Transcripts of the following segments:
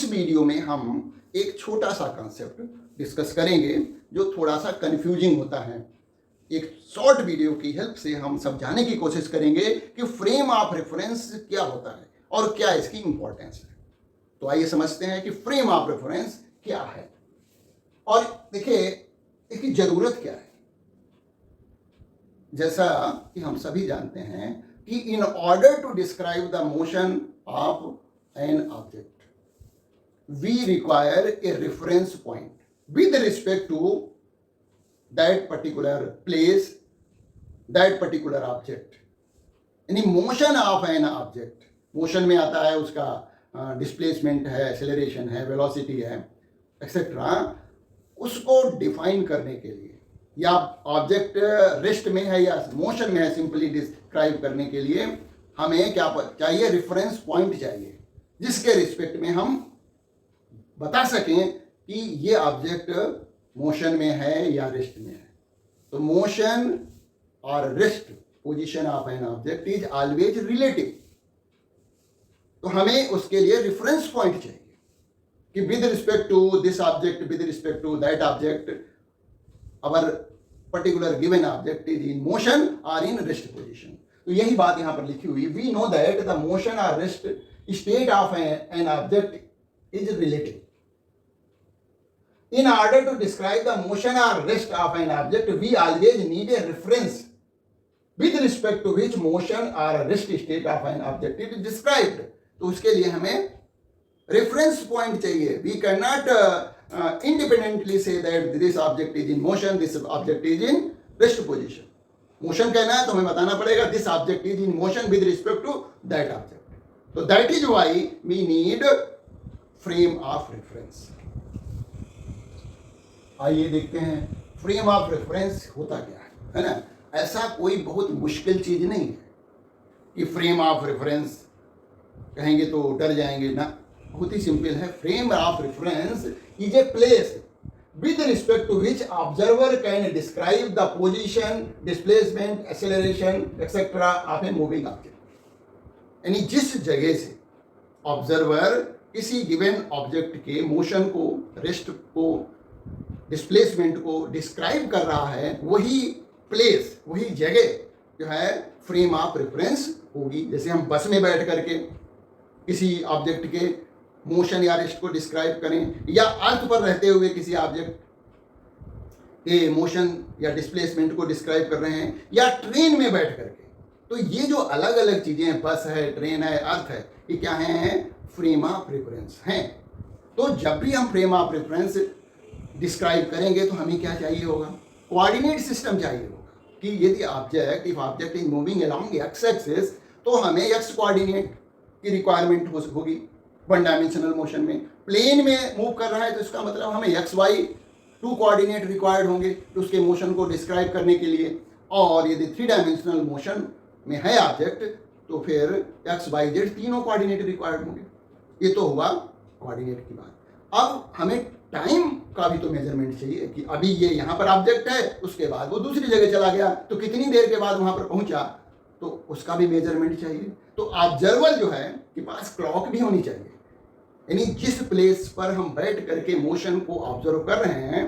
इस वीडियो में हम एक छोटा सा कॉन्सेप्ट डिस्कस करेंगे जो थोड़ा सा कंफ्यूजिंग होता है। एक शॉर्ट वीडियो की हेल्प से हम समझाने की कोशिश करेंगे कि फ्रेम ऑफ रेफरेंस क्या होता है और क्या इसकी इंपॉर्टेंस है। तो आइए समझते हैं कि फ्रेम ऑफ रेफरेंस क्या है और देखिए इसकी जरूरत क्या है। जैसा कि हम सभी जानते हैं कि in order to describe the motion of an object we require a reference point with respect to that particular place, that particular object. यानी motion of an object, motion में आता है उसका डिस्प्लेसमेंट है, एक्सेलरेशन है, वेलोसिटी है, etcetera. उसको define करने के लिए या ऑब्जेक्ट रेस्ट में है या मोशन में है, सिंपली डिस्क्राइब करने के लिए हमें क्या चाहिए? रेफरेंस पॉइंट चाहिए, जिसके रिस्पेक्ट में हम बता सकें कि ये ऑब्जेक्ट मोशन में है या रेस्ट में है। तो मोशन और rest position of an object is always relative. तो हमें उसके लिए रेफरेंस पॉइंट चाहिए कि with respect to this object, with respect to that object, our particular given object is in motion और इन रेस्ट पोजीशन। तो यही बात यहां पर लिखी हुई। We know that the motion और rest state of an object is relative. In order to describe the motion or rest of an object, we always need a reference with respect to which motion or rest state of an object is described. तो उसके लिए हमें reference point चाहिए. We cannot independently say that this object is in motion, this object is in rest position. Motion कहना है तो हमें बताना पड़ेगा this object is in motion with respect to that object. So that is why we need frame of reference. आइए देखते हैं frame of reference होता क्या है ना। ऐसा कोई बहुत मुश्किल चीज नहीं है कि फ्रेम ऑफ रेफरेंस कहेंगे तो डर जाएंगे ना। बहुत ही सिंपल है। Frame of reference is a place with respect to which observer can describe the position, displacement, acceleration etcetera of a moving object. यानी जिस जगह से ऑब्जर्वर किसी गिवन ऑब्जेक्ट के मोशन को, रेस्ट को, डिस्प्लेसमेंट को डिस्क्राइब कर रहा है, वही प्लेस, वही जगह जो है फ्रेम ऑफ रेफरेंस होगी। जैसे हम बस में बैठ करके किसी ऑब्जेक्ट के मोशन या रेस्ट को डिस्क्राइब करें, या अर्थ पर रहते हुए किसी ऑब्जेक्ट के मोशन या डिस्प्लेसमेंट को डिस्क्राइब कर रहे हैं, या ट्रेन में बैठ करके। तो ये जो अलग अलग चीजें हैं, बस है, ट्रेन है, अर्थ है, ये क्या है? फ्रेम ऑफ रेफरेंस हैं। तो जब भी हम फ्रेम ऑफ रेफरेंस डिस्क्राइब करेंगे तो हमें क्या चाहिए होगा? कोऑर्डिनेट सिस्टम चाहिए होगा कि यदि object, if object is moving along x axis, तो हमें एक्स कोऑर्डिनेट की रिक्वायरमेंट होगी वन डायमेंशनल मोशन में। प्लेन में मूव कर रहा है तो इसका मतलब हमें x y two coordinate required होंगे तो उसके मोशन को डिस्क्राइब करने के लिए। और यदि थ्री डायमेंशनल मोशन में है ऑब्जेक्ट तो फिर एक्स वाई जेड तीनों कोऑर्डिनेट रिक्वायर्ड होंगे। ये तो हुआ कोऑर्डिनेट की बात। अब हमें टाइम का भी तो मेजरमेंट चाहिए कि अभी ये यहाँ पर ऑब्जेक्ट है, उसके बाद वो दूसरी जगह चला गया तो कितनी देर के बाद वहां पर पहुंचा, तो उसका भी मेजरमेंट चाहिए। तो ऑब्जर्वर जो है के पास क्लॉक भी होनी चाहिए। यानी जिस प्लेस पर हम बैठ करके मोशन को ऑब्जर्व कर रहे हैं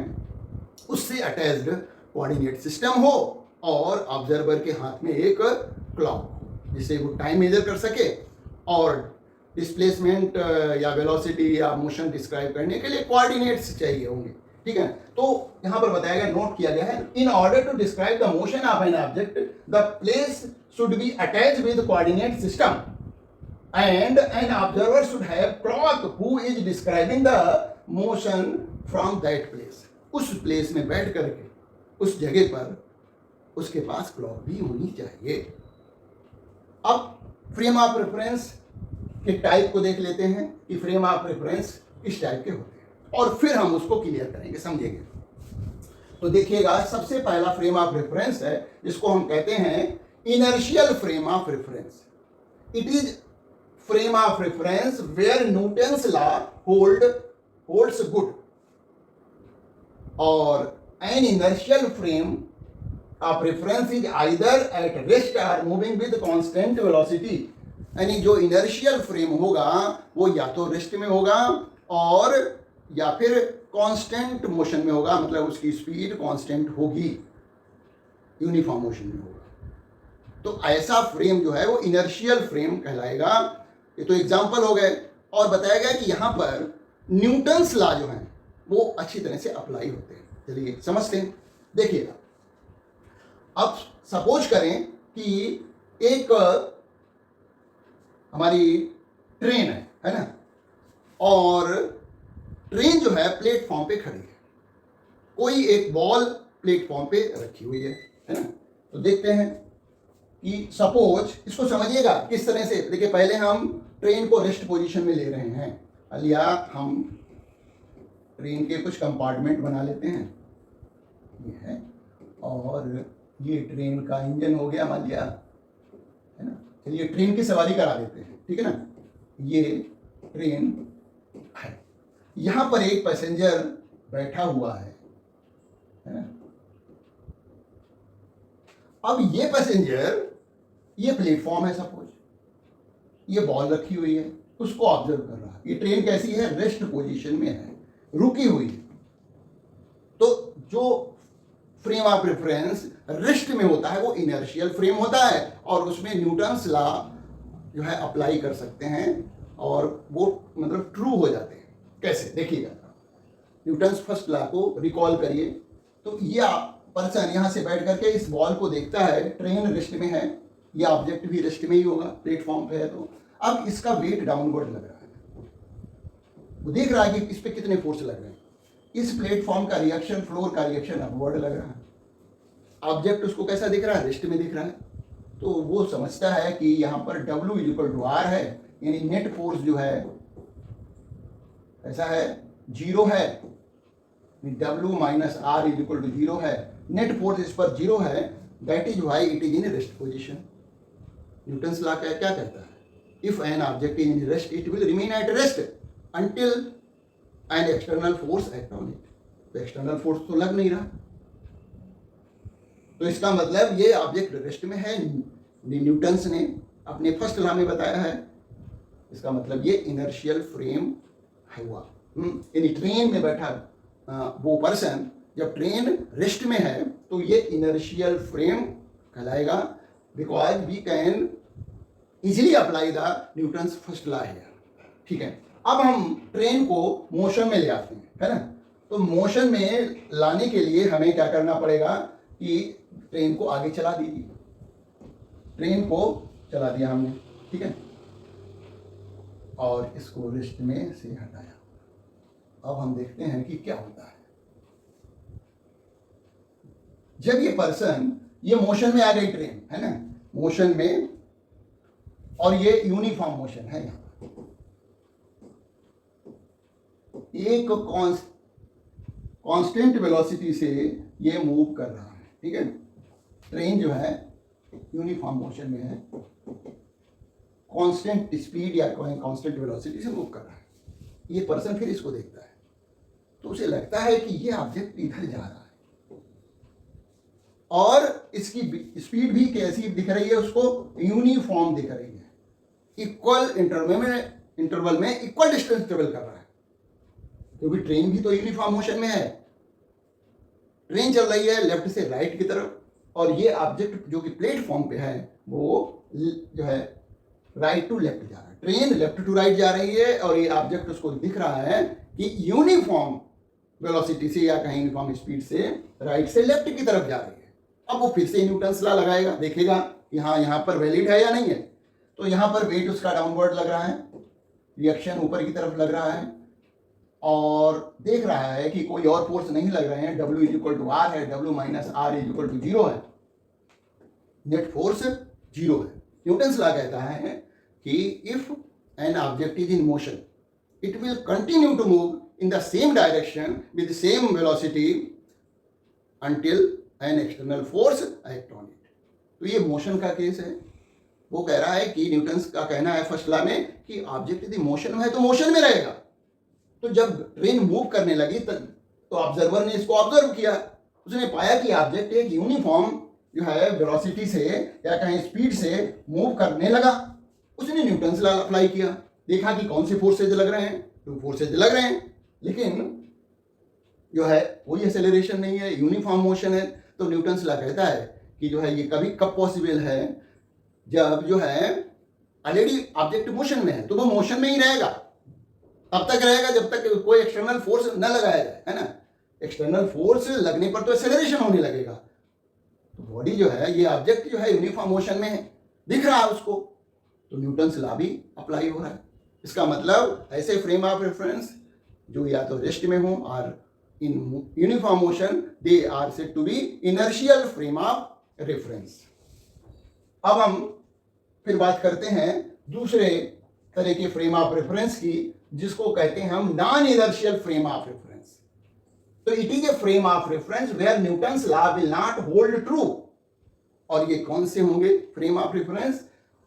उससे अटैच्ड कोऑर्डिनेट सिस्टम हो और ऑब्जर्वर के हाथ में एक क्लॉक हो जिससे वो टाइम मेजर कर सके और डिस्प्लेसमेंट या वेलोसिटी या मोशन डिस्क्राइब करने के लिए कोऑर्डिनेट्स चाहिए होंगे। ठीक है, तो यहां पर बताया गया, नोट किया गया है, in order to describe the motion of an object the place should be attached with coordinate system and an observer should have clock who is describing the motion from that place. उस place में बैठ करके उस जगह पर उसके पास clock भी होनी चाहिए। अब फ्रेम ऑफ रेफरेंस के टाइप को देख लेते हैं कि फ्रेम ऑफ रेफरेंस किस टाइप के होते हैं और फिर हम उसको क्लियर करेंगे, समझेंगे। तो देखिएगा, सबसे पहला फ्रेम ऑफ रेफरेंस है जिसको हम कहते हैं inertial frame of reference. It is frame of reference where Newton's law holds good और an inertial frame of reference is either at rest or moving with constant velocity. यानी जो inertial frame होगा वो या तो रेस्ट में होगा और या फिर कांस्टेंट मोशन में होगा, मतलब उसकी स्पीड कांस्टेंट होगी, यूनिफॉर्म मोशन में होगा। तो ऐसा फ्रेम जो है वो इनर्शियल फ्रेम कहलाएगा। ये तो एग्जाम्पल हो गए। और बताया गया कि यहाँ पर न्यूटन्स लॉ जो है वो अच्छी तरह से अप्लाई होते हैं। चलिए समझते हैं। देखिएगा, अब सपोज करें कि एक हमारी ट्रेन है ना, और ट्रेन जो है प्लेटफॉर्म पे खड़ी है, कोई एक बॉल प्लेटफॉर्म पे रखी हुई है ना। तो देखते हैं कि सपोज, इसको समझिएगा किस तरह से। देखिए, पहले हम ट्रेन को रेस्ट पोजीशन में ले रहे हैं, या हम ट्रेन के कुछ कंपार्टमेंट बना लेते हैं, ये है, और ये ट्रेन का इंजन हो गया मान लिया, है ना। चलिए ट्रेन की सवारी करा देते हैं, ठीक है ना। ये ट्रेन है, यहाँ पर एक पैसेंजर बैठा हुआ है ना। अब ये पैसेंजर, ये प्लेटफॉर्म है सपोज, ये बॉल रखी हुई है, उसको ऑब्जर्व कर रहा है। ये ट्रेन कैसी है? रेस्ट पोजीशन में है, रुकी हुई है। तो जो फ्रेम ऑफ रेफरेंस रेस्ट में होता है वो इनर्शियल फ्रेम होता है, और उसमें न्यूटन्स लॉ जो है अप्लाई कर सकते हैं, और वो मतलब ट्रू हो जाते हैं। कैसे? देखिएगा, न्यूटन्स फर्स्ट लॉ को रिकॉल करिए। तो ये पर्सन यहाँ से बैठ करके इस बॉल को देखता है, ट्रेन रेस्ट में है, ये ऑब्जेक्ट भी रेस्ट में ही होगा, प्लेटफॉर्म पे है। तो अब इसका वेट डाउनवर्ड लग रहा है, वो देख रहा है कि इस पे कितने फोर्स लग रहे हैं। इस प्लेटफॉर्म का रिएक्शन, फ्लोर का रिएक्शन अपवर्ड लग रहा है। ऑब्जेक्ट उसको कैसा दिख रहा है? रेस्ट में दिख रहा है। तो वो समझता है कि यहाँ पर W = R है, यानी नेट फोर्स जो है ऐसा है, 0 है। W - R = 0 है, नेट फोर्स इस पर 0 है, that is why it is in rest position. Newton's law क्या कहता है? If an object is in rest, it will remain at rest until an external force act on it. तो external force तो लग नहीं रहा, तो इसका मतलब ये ऑब्जेक्ट रेस्ट में है। न्यूटन्स ने अपने फर्स्ट लॉ में बताया है, इसका मतलब ये इनर्शियल फ्रेम हुआ। यानी ट्रेन में बैठा वो पर्सन, जब ट्रेन रेस्ट में है तो ये इनर्शियल फ्रेम कहलाएगा, because we can easily apply the Newton's first law here. ठीक है, अब हम ट्रेन को मोशन में ले आते हैं, है ना। तो मोशन में लाने के लिए हमें क्या करना पड़ेगा कि ट्रेन को आगे चला दीजिए। ट्रेन को चला दिया हमने, ठीक है, और इसको रेस्ट में से हटाया। अब हम देखते हैं कि क्या होता है जब ये पर्सन, ये मोशन में आ गई ट्रेन, है ना, मोशन में, और ये यूनिफॉर्म मोशन है। यहाँ एक कांस्टेंट वेलोसिटी से ये मूव कर रहा है, ठीक है। ट्रेन जो है यूनिफॉर्म मोशन में है, कांस्टेंट स्पीड या कांस्टेंट वेलोसिटी से मूव कर रहा है। ये पर्सन फिर इसको देखता है तो उसे लगता है कि ये ऑब्जेक्ट इधर जा रहा है, और इसकी स्पीड भी कैसी दिख रही है उसको? यूनिफॉर्म दिख रही है, इक्वल इंटरवल में इक्वल डिस्टेंस ट्रेवल कर रहा है, क्योंकि ट्रेन भी तो यूनिफॉर्म मोशन में है। ट्रेन चल रही है लेफ्ट से राइट की तरफ, और ये ऑब्जेक्ट जो कि प्लेटफॉर्म पे है वो जो है राइट टू लेफ्ट जा रहा है। ट्रेन लेफ्ट टू राइट जा रही है, और ये ऑब्जेक्ट उसको दिख रहा है कि यूनिफॉर्म वेलोसिटी से या कहीं यूनिफॉर्म स्पीड से राइट से लेफ्ट की तरफ जा रही है। अब वो फिर से न्यूटन्स लॉ लगाएगा, देखेगा कि हाँ यहाँ पर वैलिड है या नहीं है। तो यहाँ पर वेट उसका डाउनवर्ड लग रहा है, रिएक्शन ऊपर की तरफ लग रहा है, और देख रहा है कि कोई और फोर्स नहीं लग रहे हैं। W = R है, W - R = 0 है, नेट फोर्स 0 है। न्यूटन्स लॉ कहता है कि if an object is in motion, it will continue to move in the same direction with the same velocity until an external force act on it। तो ये motion का case है। वो कह रहा है कि न्यूटन्स का कहना है फर्स्ट लॉ में कि ऑब्जेक्ट यदि मोशन में है तो मोशन में रहेगा। तो जब ट्रेन मूव करने लगी तो ऑब्जर्वर ने इसको ऑब्जर्व किया, उसने पाया कि ऑब्जेक्ट एक यूनिफॉर्म जो है वेलोसिटी से या कहीं स्पीड से मूव करने लगा। उसने न्यूटन्स लॉ अप्लाई किया, देखा कि कौन से फोर्सेज लग रहे हैं, टू फोर्सेज लग रहे हैं, लेकिन जो है कोई एक्सेलरेशन नहीं है, यूनिफॉर्म मोशन है। तो न्यूटन्स लॉ कहता है कि जो है ये कभी कब पॉसिबल है, जब जो है ऑलरेडी ऑब्जेक्ट मोशन में है, तो वो मोशन में ही रहेगा, तब तक रहेगा जब तक कोई एक्सटर्नल फोर्स न लगाया जाए, है ना। एक्सटर्नल फोर्स लगने पर तो एक्सेलरेशन होने लगेगा। तो बॉडी जो है, ये ऑब्जेक्ट जो है यूनिफॉर्म मोशन में है, दिख रहा है उसको, तो न्यूटन्स लॉ भी अप्लाई हो रहा है। इसका मतलब ऐसे फ्रेम ऑफ रेफरेंस जो या तो रेस्ट में हो और in uniform motion, they are said to be inertial frame of reference. अब हम फिर बात करते हैं दूसरे तरह के फ्रेम ऑफ रेफरेंस की, जिसको कहते हैं हम non inertial frame of reference. तो it is a frame of reference where Newton's law will not hold true. और ये कौन से होंगे frame of reference?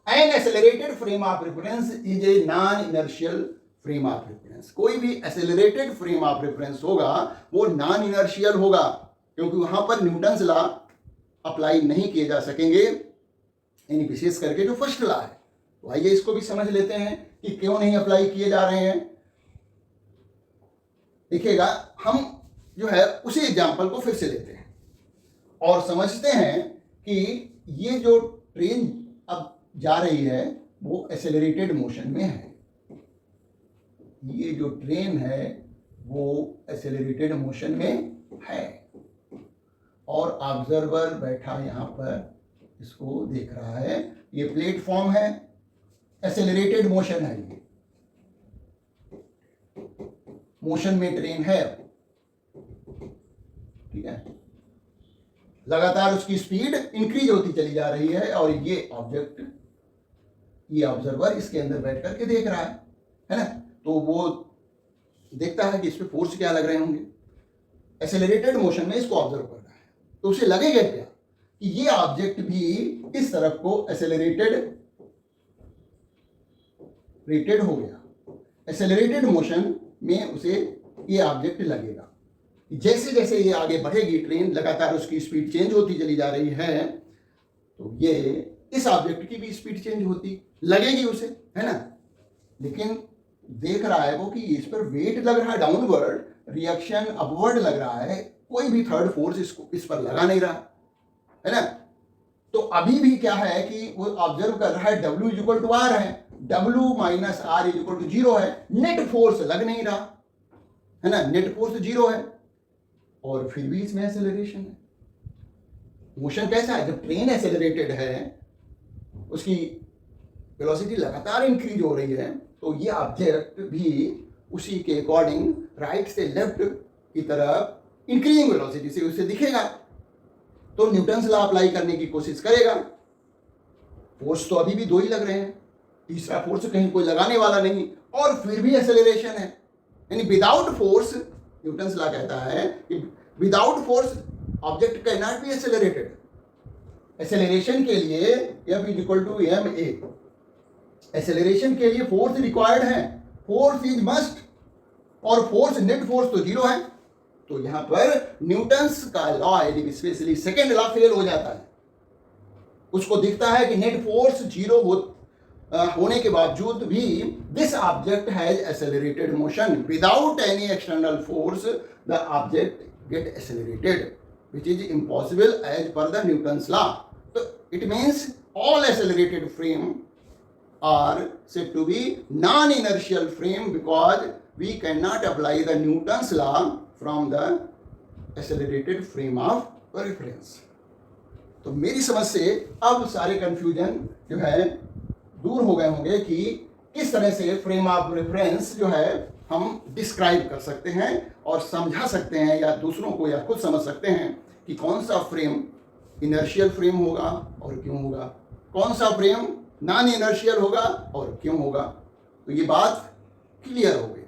An accelerated frame of reference is a non inertial frame of reference. कोई भी accelerated frame of reference होगा वो non inertial होगा, क्योंकि वहां पर न्यूटन्स लॉ अप्लाई नहीं किए जा सकेंगे, यानी विशेष करके जो फर्स्ट लॉ है। तो आइए इसको भी समझ लेते हैं कि क्यों नहीं अप्लाई किए जा रहे हैं। देखिएगा, हम जो है उसी एग्जाम्पल को फिर से लेते हैं और समझते हैं कि ये जो ट्रेन अब जा रही है वो एक्सेलरेटेड मोशन में है। ये जो ट्रेन है वो एक्सेलरेटेड मोशन में है और ऑब्जर्वर बैठा यहाँ पर इसको देख रहा है। ये प्लेटफॉर्म है, एक्सेलरेटेड मोशन है, ये मोशन में ट्रेन है, ठीक है। लगातार उसकी स्पीड इंक्रीज होती चली जा रही है और ये ऑब्जेक्ट, ये ऑब्जर्वर इसके अंदर बैठ करके देख रहा है ना। तो वो देखता है कि इस पे फोर्स क्या लग रहे होंगे, एक्सेलरेटेड मोशन में इसको ऑब्जर्व कर रहा है। तो उसे लगेगा क्या कि ये ऑब्जेक्ट भी इस तरफ को एक्सेलरेटेड हो गया। एक्सेलरेटेड मोशन में उसे ये ऑब्जेक्ट लगेगा। जैसे जैसे ये आगे बढ़ेगी ट्रेन, लगातार उसकी स्पीड चेंज होती चली जा रही है, तो ये इस ऑब्जेक्ट की भी स्पीड चेंज होती लगेगी उसे, है ना। लेकिन देख रहा है वो कि इस पर वेट लग रहा है डाउनवर्ड, रिएक्शन अपवर्ड लग रहा है, कोई भी थर्ड फोर्स इसको इस पर लगा नहीं रहा, है ना। तो अभी भी क्या है कि वो ऑब्जर्व कर रहा है W इक्वल टू आर है, W minus R equal to 0 है, नेट फोर्स लग नहीं रहा, है ना, नेट फोर्स 0 है और फिर भी इसमें एक्सेलरेशन है। मोशन कैसा है? जब ट्रेन एक्सेलरेटेड है, उसकी वेलोसिटी लगातार इंक्रीज हो रही है, तो ये ऑब्जेक्ट भी उसी के अकॉर्डिंग राइट से लेफ्ट की तरफ इंक्रीजिंग वेलोसिटी से उसे दिखेगा। तो न्यूटन्स लॉ अप्लाई करने की कोशिश करेगा। फोर्स तो अभी भी 2 ही लग रहे हैं, तीसरा फोर्स कहीं कोई लगाने वाला नहीं, और फिर भी एक्सेलरेशन है। यानी विदाउट फोर्स, न्यूटन्स लॉ कहता है कि without force object can not be accelerated. Acceleration के लिए F equal to ma, acceleration के लिए फोर्स रिक्वायर्ड है, फोर्स इज मस्ट, और फोर्स नेट फोर्स तो 0 है। तो यहां पर न्यूटन्स का law, specially second law, fail हो जाता है। उसको दिखता है कि नेट फोर्स 0 होने के बावजूद भी this object has accelerated motion, without any external force the object get accelerated, which is impossible as per the Newton's law. So it means all accelerated frame are said to be non-inertial frame because we cannot apply the Newton's law from the accelerated frame of reference. तो मेरी समझ से अब सारे confusion जो है दूर हो गए होंगे कि किस तरह से फ्रेम ऑफ रेफरेंस जो है हम डिस्क्राइब कर सकते हैं और समझा सकते हैं, या दूसरों को या खुद समझ सकते हैं कि कौन सा फ्रेम इनर्शियल फ्रेम होगा और क्यों होगा, कौन सा फ्रेम नॉन इनर्शियल होगा और क्यों होगा। तो ये बात क्लियर हो गई।